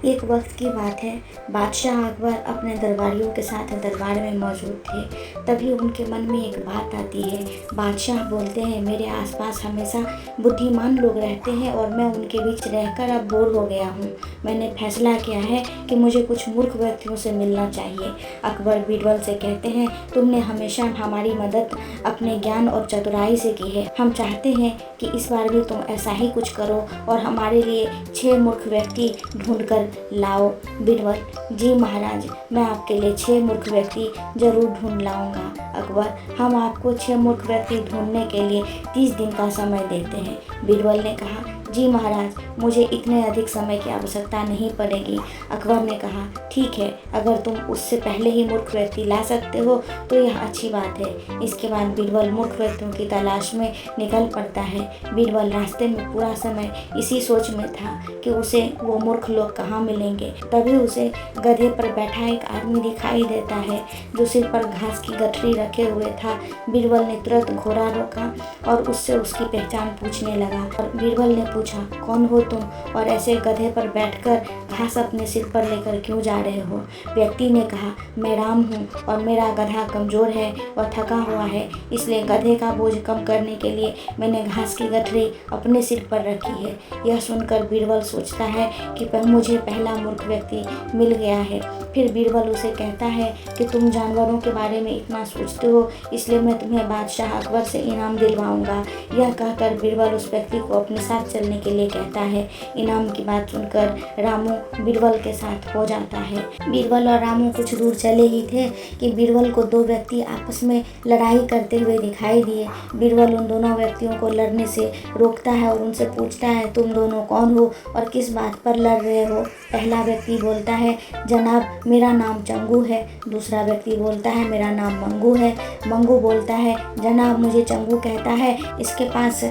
एक वक्त की बात है, बादशाह अकबर अपने दरबारियों के साथ दरबार में मौजूद थे। तभी उनके मन में एक बात आती है। बादशाह बोलते हैं, मेरे आसपास हमेशा बुद्धिमान लोग रहते हैं और मैं उनके बीच रहकर अब बोर हो गया हूँ। मैंने फैसला किया है कि मुझे कुछ मूर्ख व्यक्तियों से मिलना चाहिए। अकबर बीरबल से कहते हैं, तुमने हमेशा हमारी मदद अपने ज्ञान और चतुराई से की है। हम चाहते हैं कि इस बार भी तुम ऐसा ही कुछ करो और हमारे लिए 6 मूर्ख व्यक्ति ढूंढ कर लाओ। बीरबल, जी महाराज, मैं आपके लिए 6 मूर्ख व्यक्ति जरूर ढूंढ लाऊंगा। अकबर, हम आपको 6 मूर्ख व्यक्ति ढूंढने के लिए 30 दिन का समय देते हैं। बीरबल ने कहा, जी महाराज, मुझे इतने अधिक समय की आवश्यकता नहीं पड़ेगी। अकबर ने कहा, ठीक है, अगर तुम उससे पहले ही मूर्ख व्यक्ति ला सकते हो तो यह अच्छी बात है। इसके बाद बीरबल मूर्ख व्यक्तियों की तलाश में निकल पड़ता है। बीरबल रास्ते में पूरा समय इसी सोच में था कि उसे वो मूर्ख लोग कहाँ मिलेंगे। तभी उसे गधे पर बैठा एक आदमी दिखाई देता है जो सिर पर घास की गठरी रखे हुए था। बीरबल ने तुरंत घोड़ा रोका और उससे उसकी पहचान पूछने लगा। और बीरबल ने पूछा, कौन हो तुम और ऐसे गधे पर बैठकर घास अपने सिर पर लेकर क्यों जा रहे हो? व्यक्ति ने कहा, मैं राम हूँ और मेरा गधा कमजोर है और थका हुआ है, इसलिए गधे का बोझ कम करने के लिए मैंने घास की गठरी अपने सिर पर रखी है। यह सुनकर बीरबल सोचता है कि मुझे पहला मूर्ख व्यक्ति मिल गया है। फिर बीरबल उसे कहता है कि तुम जानवरों के बारे में इतना सोचते हो, इसलिए मैं तुम्हें बादशाह अकबर से इनाम दिलवाऊंगा। यह कहकर बीरबल उस व्यक्ति को अपने साथ चलने के लिए कहता है। इनाम की बात सुनकर रामू बीरबल के साथ हो जाता है। बीरबल और रामू कुछ दूर चले ही थे कि बीरबल को 2 व्यक्ति आपस में लड़ाई करते हुए दिखाई दिए। बीरबल उन दोनों व्यक्तियों को लड़ने से रोकता है और उनसे पूछता है, तुम दोनों कौन हो और किस बात पर लड़ रहे हो? पहला व्यक्ति बोलता है, जनाब, मेरा नाम चंगू है। दूसरा व्यक्ति बोलता है, मेरा नाम मंगू है। मंगू बोलता है, जनाब, मुझे चंगू कहता है, इसके पास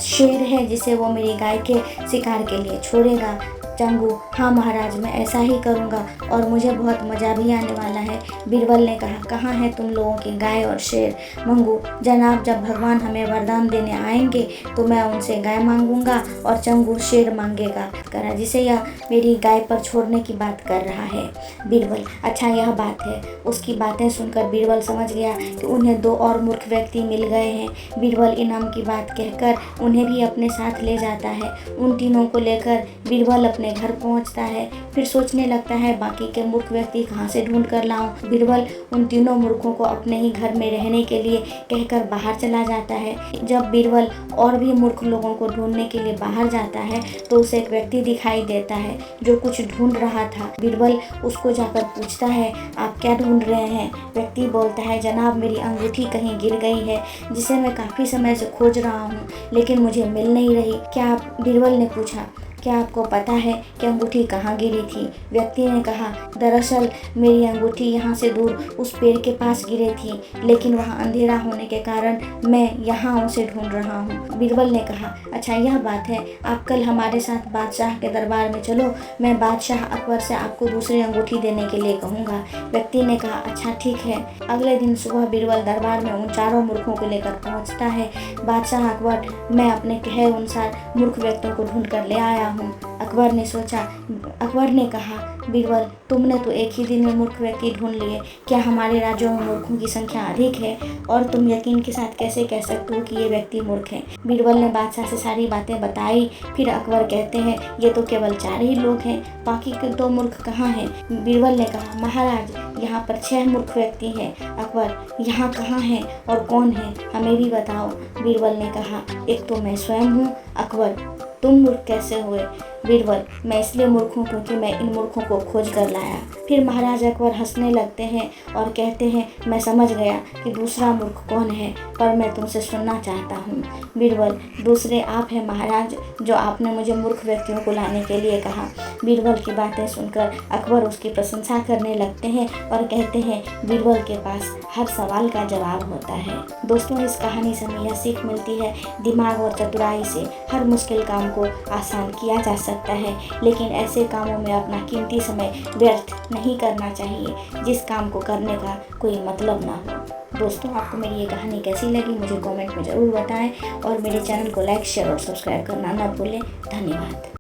शेर है जिसे वो मेरी गाय के शिकार के लिए छोड़ेगा। चंगू, हाँ महाराज, मैं ऐसा ही करूँगा और मुझे बहुत मज़ा भी आने वाला है। बीरबल ने कहा, कहाँ है तुम लोगों की गाय और शेर? मंगू, जनाब, जब भगवान हमें वरदान देने आएंगे तो मैं उनसे गाय मांगूंगा और चंगू शेर मांगेगा, करा जिसे यह मेरी गाय पर छोड़ने की बात कर रहा है। बीरबल, अच्छा यह बात है। उसकी बातें सुनकर बीरबल समझ गया कि उन्हें 2 और मूर्ख व्यक्ति मिल गए हैं। बीरबल इनाम की बात कहकर उन्हें भी अपने साथ ले जाता है। उन तीनों को लेकर बीरबल अपने घर पहुंचता है। फिर सोचने लगता है, बाकी के मूर्ख व्यक्ति कहाँ से ढूंढ कर लाऊं। बीरबल उन तीनों मूर्खों को अपने ही घर में रहने के लिए कहकर बाहर चला जाता है। जब बीरबल और भी मूर्ख लोगों को ढूंढने के लिए बाहर जाता है तो उसे एक व्यक्ति दिखाई देता है जो कुछ ढूंढ रहा था। बीरबल उसको जाकर पूछता है, आप क्या ढूंढ रहे हैं? व्यक्ति बोलता है, जनाब, मेरी अंगूठी कहीं गिर गई है जिसे मैं काफ़ी समय से खोज रहा हूँ लेकिन मुझे मिल नहीं रही। क्या आप? बीरबल ने पूछा, क्या आपको पता है कि अंगूठी कहाँ गिरी थी? व्यक्ति ने कहा, दरअसल मेरी अंगूठी यहाँ से दूर उस पेड़ के पास गिरी थी, लेकिन वहाँ अंधेरा होने के कारण मैं यहाँ उसे ढूंढ रहा हूँ। बीरबल ने कहा, अच्छा यह बात है, आप कल हमारे साथ बादशाह के दरबार में चलो, मैं बादशाह अकबर से आपको दूसरी अंगूठी देने के लिए कहूँगा। व्यक्ति ने कहा, अच्छा ठीक है। अगले दिन सुबह बीरबल दरबार में उन 4 मूर्खों को लेकर पहुँचता है। बादशाह अकबर, मैं अपने कहे अनुसार मूर्ख व्यक्तियों को ढूंढ कर ले आया हूँ। अकबर ने कहा, बीरबल, तुमने तो एक ही दिन में मूर्ख व्यक्ति ढूंढ लिए, क्या हमारे राज्यों में मूर्खों की संख्या अधिक है? और तुम यकीन के साथ कैसे कह सकते हो कि ये व्यक्ति मूर्ख है? बीरबल ने बादशाह से सारी बातें बताई। फिर अकबर कहते हैं, ये तो केवल 4 ही लोग हैं, बाकी के 2 मूर्ख कहाँ हैं? बीरबल ने कहा, महाराज, यहाँ पर 6 मूर्ख व्यक्ति हैं। अकबर, यहाँ कहाँ हैं और कौन है, हमें भी बताओ। बीरबल ने कहा, एक तो मैं स्वयं हूँ। अकबर, तुम मूर्ख कैसे हुए? बीरबल, मैं इसलिए मूर्ख हूँ क्योंकि मैं इन मूर्खों को खोज कर लाया। फिर महाराज अकबर हंसने लगते हैं और कहते हैं, मैं समझ गया कि दूसरा मूर्ख कौन है, पर मैं तुमसे सुनना चाहता हूँ। बीरबल, दूसरे आप हैं महाराज, जो आपने मुझे मूर्ख व्यक्तियों को लाने के लिए कहा। बीरबल की बातें सुनकर अकबर उसकी प्रशंसा करने लगते हैं और कहते हैं, बीरबल के पास हर सवाल का जवाब होता है। दोस्तों, इस कहानी से हमें यह सीख मिलती है, दिमाग और चतुराई से हर मुश्किल काम को आसान किया जा सकता है, लेकिन ऐसे कामों में अपना कीमती समय व्यर्थ नहीं करना चाहिए जिस काम को करने का कोई मतलब ना हो। दोस्तों, आपको मेरी ये कहानी कैसी लगी मुझे कमेंट में ज़रूर बताएं और मेरे चैनल को लाइक, शेयर और सब्सक्राइब करना ना भूलें। धन्यवाद।